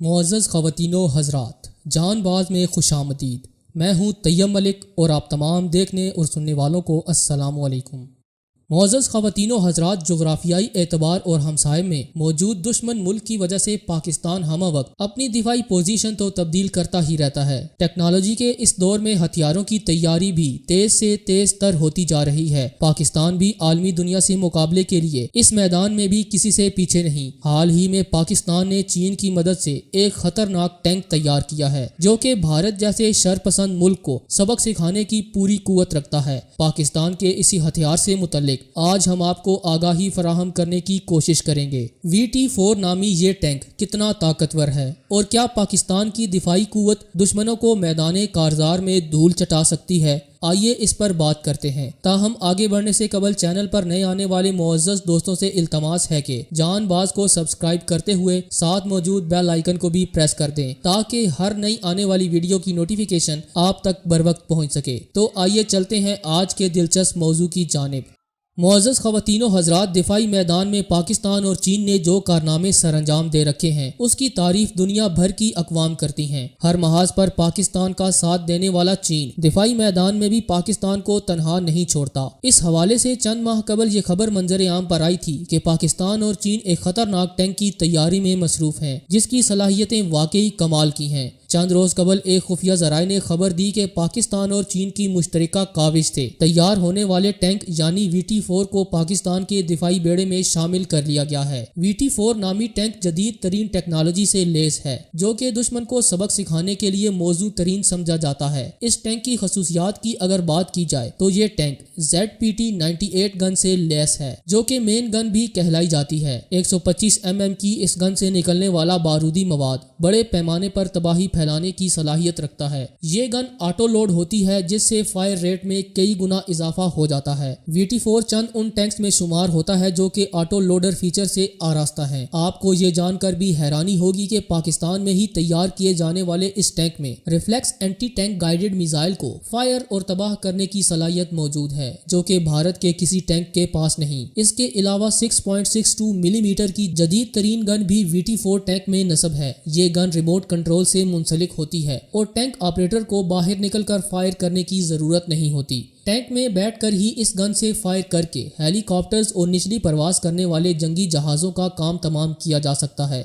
معزز خواتین و حضرات، جان باز میں خوش آمدید۔ میں ہوں طیب ملک اور آپ تمام دیکھنے اور سننے والوں کو السلام علیکم۔ معزز خواتین و حضرات، جغرافیائی اعتبار اور ہمسائے میں موجود دشمن ملک کی وجہ سے پاکستان ہمہ وقت اپنی دفاعی پوزیشن تو تبدیل کرتا ہی رہتا ہے۔ ٹیکنالوجی کے اس دور میں ہتھیاروں کی تیاری بھی تیز سے تیز تر ہوتی جا رہی ہے۔ پاکستان بھی عالمی دنیا سے مقابلے کے لیے اس میدان میں بھی کسی سے پیچھے نہیں۔ حال ہی میں پاکستان نے چین کی مدد سے ایک خطرناک ٹینک تیار کیا ہے جو کہ بھارت جیسے شرپسند ملک کو سبق سکھانے کی پوری قوت رکھتا ہے۔ پاکستان کے اسی ہتھیار سے متعلق آج ہم آپ کو آگاہی فراہم کرنے کی کوشش کریں گے۔ VT-4 نامی یہ ٹینک کتنا طاقتور ہے اور کیا پاکستان کی دفاعی قوت دشمنوں کو میدان کارزار میں دھول چٹا سکتی ہے؟ آئیے اس پر بات کرتے ہیں۔ تاہم آگے بڑھنے سے قبل چینل پر نئے آنے والے معزز دوستوں سے التماس ہے کہ جان باز کو سبسکرائب کرتے ہوئے ساتھ موجود بیل آئیکن کو بھی پریس کر دیں تاکہ ہر نئی آنے والی ویڈیو کی نوٹیفیکیشن آپ تک بر وقت پہنچ سکے۔ تو آئیے چلتے ہیں آج کے دلچسپ موضوع کی جانب۔ معزز خواتین و حضرات، دفاعی میدان میں پاکستان اور چین نے جو کارنامے سر انجام دے رکھے ہیں اس کی تعریف دنیا بھر کی اقوام کرتی ہیں۔ ہر محاذ پر پاکستان کا ساتھ دینے والا چین دفاعی میدان میں بھی پاکستان کو تنہا نہیں چھوڑتا۔ اس حوالے سے چند ماہ قبل یہ خبر منظر عام پر آئی تھی کہ پاکستان اور چین ایک خطرناک ٹینک کی تیاری میں مصروف ہیں جس کی صلاحیتیں واقعی کمال کی ہیں۔ چند روز قبل ایک خفیہ ذرائع نے خبر دی کہ پاکستان اور چین کی مشترکہ کاوش سے تیار ہونے والے ٹینک یعنی VT-4 کو پاکستان کے دفاعی بیڑے میں شامل کر لیا گیا ہے۔ VT-4 نامی ٹینک جدید ترین ٹیکنالوجی سے لیس ہے جو کہ دشمن کو سبق سکھانے کے لیے موزوں ترین سمجھا جاتا ہے۔ اس ٹینک کی خصوصیات کی اگر بات کی جائے تو یہ ٹینک ZPT-98 گن سے لیس ہے جو کہ مین گن بھی کہلائی جاتی ہے۔ 125 mm کی اس گن سے نکلنے والا بارودی مواد بڑے پیمانے پر تباہی پھیلانے کی صلاحیت رکھتا ہے۔ یہ گن آٹو لوڈ ہوتی ہے جس سے فائر ریٹ میں کئی گنا اضافہ ہو جاتا ہے۔ VT-4 چند ان ٹینکس میں شمار ہوتا ہے جو کہ آٹو لوڈر فیچر سے آراستہ ہیں۔ آپ کو یہ جان کر بھی حیرانی ہوگی کہ پاکستان میں ہی تیار کیے جانے والے اس ٹینک میں reflex anti tank guided missile کو فائر اور تباہ کرنے کی صلاحیت موجود ہے جو کہ بھارت کے کسی ٹینک کے پاس نہیں۔ اس کے علاوہ 6.62 ملی میٹر کی جدید ترین گن بھی VT-4 ٹینک میں نصب ہے۔ یہ گن ریموٹ کنٹرول سے منسلک ہوتی ہے اور ٹینک آپریٹر کو باہر نکل کر فائر کرنے کی ضرورت نہیں ہوتی۔ ٹینک میں بیٹھ کر ہی اس گن سے فائر کر کے ہیلی کاپٹرز اور نچلی پرواز کرنے والے جنگی جہازوں کا کام تمام کیا جا سکتا ہے۔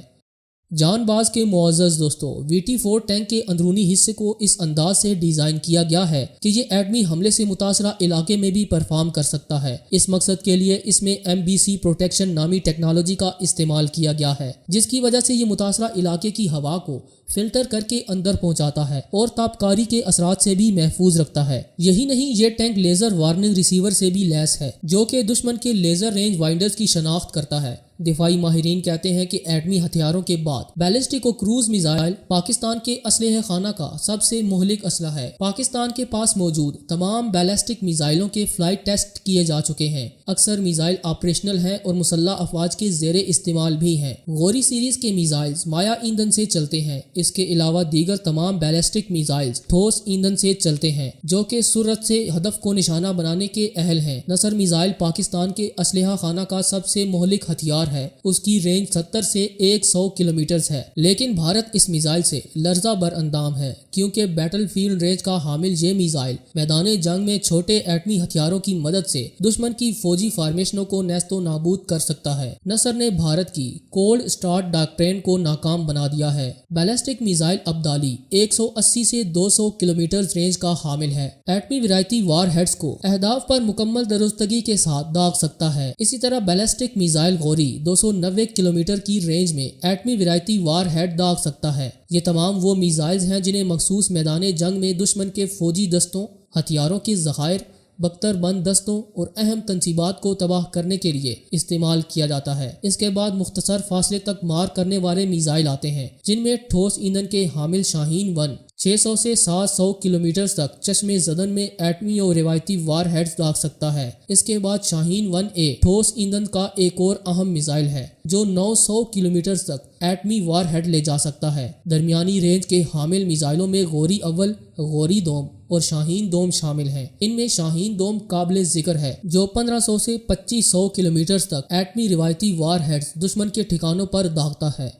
جان باز کے معزز دوستو، VT-4 ٹینک کے اندرونی حصے کو اس انداز سے ڈیزائن کیا گیا ہے کہ یہ ایٹمی حملے سے متاثرہ علاقے میں بھی پرفارم کر سکتا ہے۔ اس مقصد کے لیے اس میں MBC پروٹیکشن نامی ٹیکنالوجی کا استعمال کیا گیا ہے جس کی وجہ سے یہ متاثرہ علاقے کی ہوا کو فلٹر کر کے اندر پہنچاتا ہے اور تابکاری کے اثرات سے بھی محفوظ رکھتا ہے۔ یہی نہیں، یہ ٹینک لیزر وارننگ ریسیور سے بھی لیس ہے جو کہ دشمن کے لیزر رینج وائنڈرز کی شناخت کرتا ہے۔ دفاعی ماہرین کہتے ہیں کہ ایٹمی ہتھیاروں کے بعد بیلسٹک و کروز میزائل پاکستان کے اسلحہ خانہ کا سب سے مہلک اسلحہ ہے۔ پاکستان کے پاس موجود تمام بیلسٹک میزائلوں کے فلائٹ ٹیسٹ کیے جا چکے ہیں۔ اکثر میزائل آپریشنل ہیں اور مسلح افواج کے زیر استعمال بھی ہیں۔ غوری سیریز کے میزائلز مایا ایندھن سے چلتے ہیں۔ اس کے علاوہ دیگر تمام بیلسٹک میزائلز ٹھوس ایندھن سے چلتے ہیں جو کہ سرعت سے ہدف کو نشانہ بنانے کے اہل ہیں۔ نصر میزائل پاکستان کے اسلحہ خانہ کا سب سے مہلک ہتھیار ہے۔ اس کی رینج 70 سے 100 کلومیٹرز ہے، لیکن بھارت اس میزائل سے لرزہ بر اندام ہے کیونکہ بیٹل فیلڈ رینج کا حامل یہ میزائل میدان جنگ میں چھوٹے ایٹمی ہتھیاروں کی مدد سے دشمن کی فوجی فارمیشنوں کو نیست و نابود کر سکتا ہے۔ نصر نے بھارت کی کولڈ سٹارٹ ڈاکٹرین کو ناکام بنا دیا ہے۔ بیلسٹک میزائل ابدالی 180 سے 200 کلومیٹرز رینج کا حامل ہے۔ ایٹمی ورائٹی وار ہیڈز کو اہداف پر مکمل درستگی کے ساتھ داغ سکتا ہے۔ اسی طرح بیلسٹک میزائل غوری 290 کلومیٹر کی رینج میں ایٹمی ورائٹی وار ہیڈ داغ سکتا ہے۔ یہ تمام وہ میزائلز ہیں جنہیں مخصوص میدان جنگ میں دشمن کے فوجی دستوں، ہتھیاروں کے ذخائر، بختر بند دستوں اور اہم تنصیبات کو تباہ کرنے کے لیے استعمال کیا جاتا ہے۔ اس کے بعد مختصر فاصلے تک مار کرنے والے میزائل آتے ہیں جن میں ٹھوس ایندھن کے حامل شاہین 1 600 سے 700 کلومیٹر تک چشمے زدن میں ایٹمی اور روایتی وار ہیڈز داغ سکتا ہے۔ اس کے بعد شاہین 1A ٹھوس ایندھن کا ایک اور اہم میزائل ہے جو 900 کلومیٹر تک ایٹمی وار ہیڈ لے جا سکتا ہے۔ درمیانی رینج کے حامل میزائلوں میں غوری اول، غوری دوم اور شاہین دوم شامل ہیں۔ ان میں شاہین دوم قابل ذکر ہے جو 1500 سے 2500 کلومیٹر تک ایٹمی روایتی وار ہیڈز دشمن کے ٹھکانوں پر داغتا ہے۔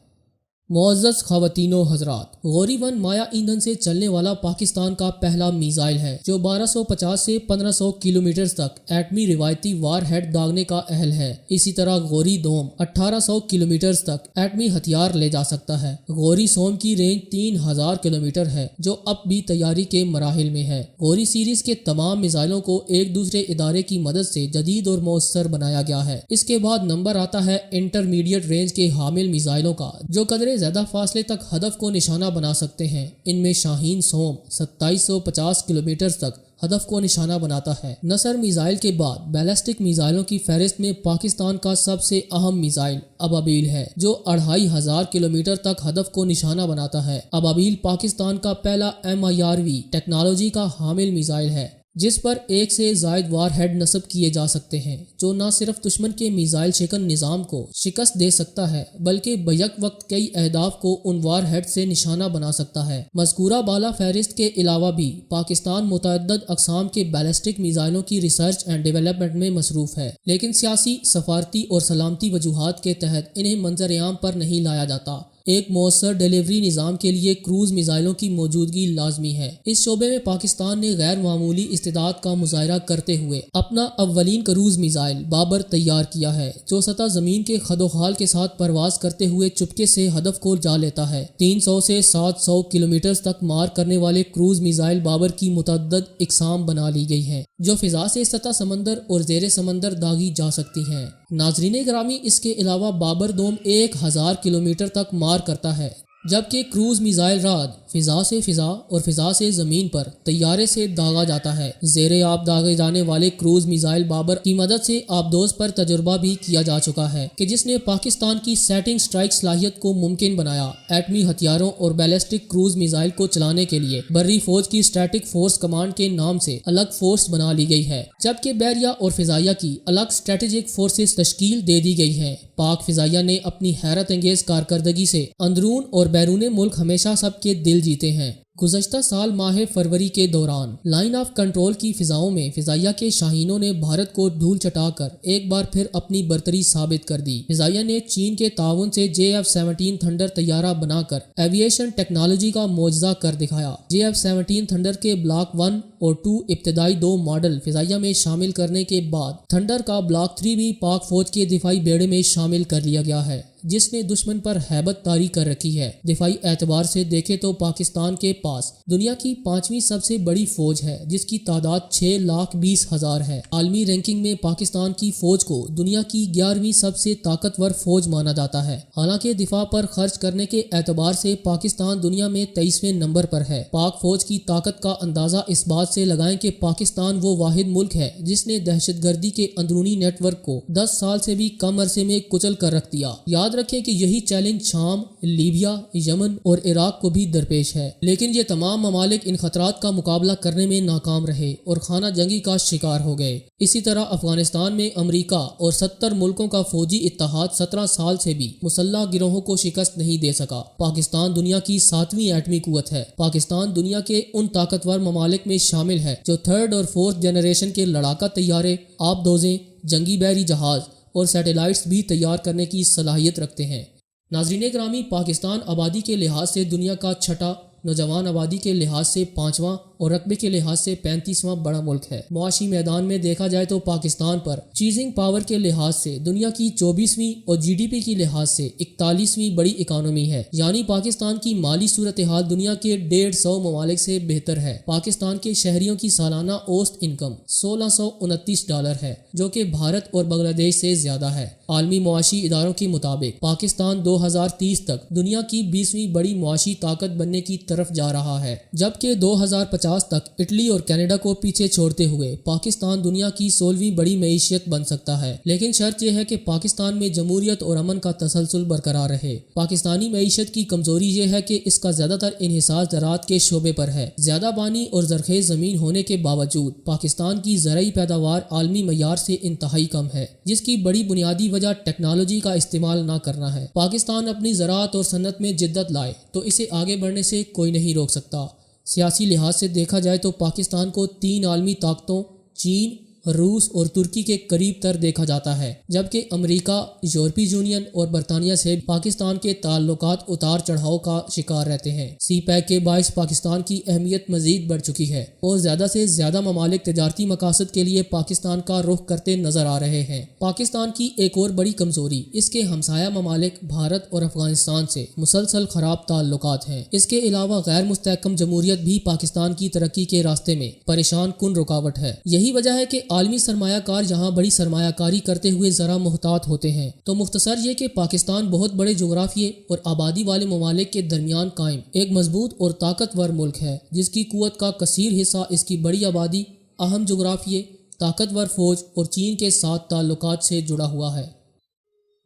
معزز خواتین و حضرات، غوری 1 مایا ایندھن سے چلنے والا پاکستان کا پہلا میزائل ہے جو 1250 سے 1500 کلومیٹر تک ایٹمی روایتی وار ہیڈ داغنے کا اہل ہے۔ اسی طرح غوری 2 1800 کلومیٹر تک ایٹمی ہتھیار لے جا سکتا ہے۔ غوری سوم کی رینج 3000 کلومیٹر ہے جو اب بھی تیاری کے مراحل میں ہے۔ غوری سیریز کے تمام میزائلوں کو ایک دوسرے ادارے کی مدد سے جدید اور مؤثر بنایا گیا ہے۔ اس کے بعد نمبر آتا ہے انٹرمیڈیٹ رینج کے حامل میزائلوں کا جو قدرے زیادہ فاصلے تک ہدف کو نشانہ بنا سکتے ہیں۔ ان میں شاہین سوم 2750 کلومیٹر تک ہدف کو نشانہ بناتا ہے۔ نصر میزائل کے بعد بیلسٹک میزائلوں کی فہرست میں پاکستان کا سب سے اہم میزائل ابابیل ہے جو 2500 کلومیٹر تک ہدف کو نشانہ بناتا ہے۔ ابابیل پاکستان کا پہلا MIRV ٹیکنالوجی کا حامل میزائل ہے جس پر ایک سے زائد وار ہیڈ نصب کیے جا سکتے ہیں، جو نہ صرف دشمن کے میزائل شکن نظام کو شکست دے سکتا ہے بلکہ بیک وقت کئی اہداف کو ان وار ہیڈ سے نشانہ بنا سکتا ہے۔ مذکورہ بالا فہرست کے علاوہ بھی پاکستان متعدد اقسام کے بیلسٹک میزائلوں کی ریسرچ اینڈ ڈیولپمنٹ میں مصروف ہے، لیکن سیاسی، سفارتی اور سلامتی وجوہات کے تحت انہیں منظر عام پر نہیں لایا جاتا۔ ایک مؤثر ڈیلیوری نظام کے لیے کروز میزائلوں کی موجودگی لازمی ہے۔ اس شعبے میں پاکستان نے غیر معمولی استعداد کا مظاہرہ کرتے ہوئے اپنا اولین کروز میزائل بابر تیار کیا ہے جو سطح زمین کے خدوخال کے ساتھ پرواز کرتے ہوئے چپکے سے ہدف کو جا لیتا ہے۔ 300 سے 700 کلومیٹر تک مار کرنے والے کروز میزائل بابر کی متعدد اقسام بنا لی گئی ہیں جو فضا سے سطح سمندر اور زیر سمندر داغی جا سکتی ہیں۔ ناظرین گرامی، اس کے علاوہ بابر دوم 1000 کلومیٹر تک مار کرتا ہے، جبکہ کروز میزائل راد فضا سے فضا اور فضا سے زمین پر طیارے سے داغا جاتا ہے۔ زیر آب داغے جانے والے کروز میزائل بابر کی مدد سے آبدوز پر تجربہ بھی کیا جا چکا ہے کہ جس نے پاکستان کی سیٹنگ سٹرائک صلاحیت کو ممکن بنایا۔ ایٹمی ہتھیاروں اور بیلسٹک کروز میزائل کو چلانے کے لیے بری فوج کی اسٹریٹک فورس کمانڈ کے نام سے الگ فورس بنا لی گئی ہے، جبکہ بحریہ اور فضائیہ کی الگ اسٹریٹجک فورسز تشکیل دے دی گئی ہیں۔ پاک فضائیہ نے اپنی حیرت انگیز کارکردگی سے اندرون اور بیرون ملک ہمیشہ سب کے دل جیتے ہیں۔ گزشتہ سال ماہ فروری کے دوران لائن آف کنٹرول کی فضاؤں میں فضائیہ کے شاہینوں نے بھارت کو دھول چٹا کر ایک بار پھر اپنی برتری ثابت کر دی۔ فضائیہ نے چین کے تعاون سے JF-17 تھنڈر طیارہ بنا کر ایویشن ٹیکنالوجی کا معجزہ کر دکھایا۔ JF-17 تھنڈر کے بلاک 1 اور 2 ابتدائی 2 ماڈل فضائیہ میں شامل کرنے کے بعد تھنڈر کا بلاک 3 بھی پاک فوج کے دفاعی بیڑے میں شامل کر لیا گیا ہے، جس نے دشمن پر ہیبت طاری کر رکھی ہے۔ دفاعی اعتبار سے دیکھے تو پاکستان کے پاس دنیا کی 5ویں سب سے بڑی فوج ہے جس کی تعداد 6,20,000 ہے۔ عالمی رینکنگ میں پاکستان کی فوج کو دنیا کی 11ویں سب سے طاقتور فوج مانا جاتا ہے۔ حالانکہ دفاع پر خرچ کرنے کے اعتبار سے پاکستان دنیا میں 23ویں نمبر پر ہے۔ پاک فوج کی طاقت کا اندازہ اس بات سے لگائیں کہ پاکستان وہ واحد ملک ہے جس نے دہشت گردی کے اندرونی نیٹ ورک کو 10 سال سے بھی کم عرصے میں کچل کر رکھ دیا۔ یاد رکھیں کہ یہی چیلنج شام، لیبیا، یمن اور عراق کو بھی درپیش ہے، لیکن یہ تمام ممالک ان خطرات کا مقابلہ کرنے میں ناکام رہے اور خانہ جنگی کا شکار ہو گئے۔ اسی طرح افغانستان میں امریکہ اور 70 ملکوں کا فوجی اتحاد 17 سال سے بھی مسلح گروہوں کو شکست نہیں دے سکا۔ پاکستان دنیا کی 7ویں ایٹمی قوت ہے۔ پاکستان دنیا کے ان طاقتور ممالک میں شامل ہے جو 3rd اور 4th جنریشن کے لڑاکا طیارے، آبدوزیں، جنگی بحری جہاز اور سیٹلائٹس بھی تیار کرنے کی صلاحیت رکھتے ہیں۔ ناظرین گرامی، پاکستان آبادی کے لحاظ سے دنیا کا 6واں، نوجوان آبادی کے لحاظ سے 5واں اور رقبے کے لحاظ سے 35واں بڑا ملک ہے۔ معاشی میدان میں دیکھا جائے تو پاکستان پر چیزنگ پاور کے لحاظ سے دنیا کی 24ویں اور GDP کی لحاظ سے 41ویں بڑی اکانومی ہے، یعنی پاکستان کی مالی صورتحال دنیا کے 150 ممالک سے بہتر ہے۔ پاکستان کے شہریوں کی سالانہ اوسط انکم $1629 ہے، جو کہ بھارت اور بنگلہ دیش سے زیادہ ہے۔ عالمی معاشی اداروں کے مطابق پاکستان 2030 تک دنیا کی 20ویں بڑی معاشی طاقت بننے کی طرف جا رہا ہے، جبکہ 2050 تک اٹلی اور کینیڈا کو پیچھے چھوڑتے ہوئے پاکستان دنیا کی 16ویں بڑی معیشت بن سکتا ہے، لیکن شرط یہ ہے کہ پاکستان میں جمہوریت اور امن کا تسلسل برقرار رہے۔ پاکستانی معیشت کی کمزوری یہ ہے کہ اس کا زیادہ تر انحصار زراعت کے شعبے پر ہے۔ زیادہ بانی اور زرخیز زمین ہونے کے باوجود پاکستان کی زرعی پیداوار عالمی معیار سے انتہائی کم ہے، جس کی بڑی بنیادی وجہ ٹیکنالوجی کا استعمال نہ کرنا ہے۔ پاکستان اپنی زراعت اور صنعت میں جدت لائے تو اسے آگے بڑھنے سے کوئی نہیں روک سکتا۔ سیاسی لحاظ سے دیکھا جائے تو پاکستان کو 3 عالمی طاقتوں چین، روس اور ترکی کے قریب تر دیکھا جاتا ہے، جبکہ امریکہ، یورپی یونین اور برطانیہ سے پاکستان کے تعلقات اتار چڑھاؤ کا شکار رہتے ہیں۔ سی پیک کے باعث پاکستان کی اہمیت مزید بڑھ چکی ہے اور زیادہ سے زیادہ ممالک تجارتی مقاصد کے لیے پاکستان کا رخ کرتے نظر آ رہے ہیں۔ پاکستان کی ایک اور بڑی کمزوری اس کے ہمسایہ ممالک بھارت اور افغانستان سے مسلسل خراب تعلقات ہیں۔ اس کے علاوہ غیر مستحکم جمہوریت بھی پاکستان کی ترقی کے راستے میں پریشان کن رکاوٹ ہے۔ یہی وجہ ہے کہ عالمی سرمایہ کار یہاں بڑی سرمایہ کاری کرتے ہوئے ذرا محتاط ہوتے ہیں۔ تو مختصر یہ کہ پاکستان بہت بڑے جغرافیے اور آبادی والے ممالک کے درمیان قائم ایک مضبوط اور طاقتور ملک ہے، جس کی قوت کا کثیر حصہ اس کی بڑی آبادی، اہم جغرافیے، طاقتور فوج اور چین کے ساتھ تعلقات سے جڑا ہوا ہے۔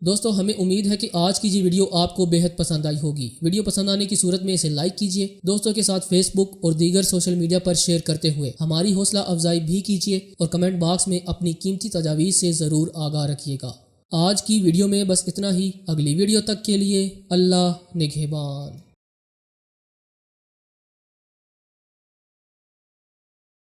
دوستو، ہمیں امید ہے کہ آج کی یہ ویڈیو آپ کو بے حد پسند آئی ہوگی۔ ویڈیو پسند آنے کی صورت میں اسے لائک کیجئے، دوستوں کے ساتھ فیس بک اور دیگر سوشل میڈیا پر شیئر کرتے ہوئے ہماری حوصلہ افزائی بھی کیجئے اور کمنٹ باکس میں اپنی قیمتی تجاویز سے ضرور آگاہ رکھیے گا۔ آج کی ویڈیو میں بس اتنا ہی۔ اگلی ویڈیو تک کے لیے اللہ نگہبان۔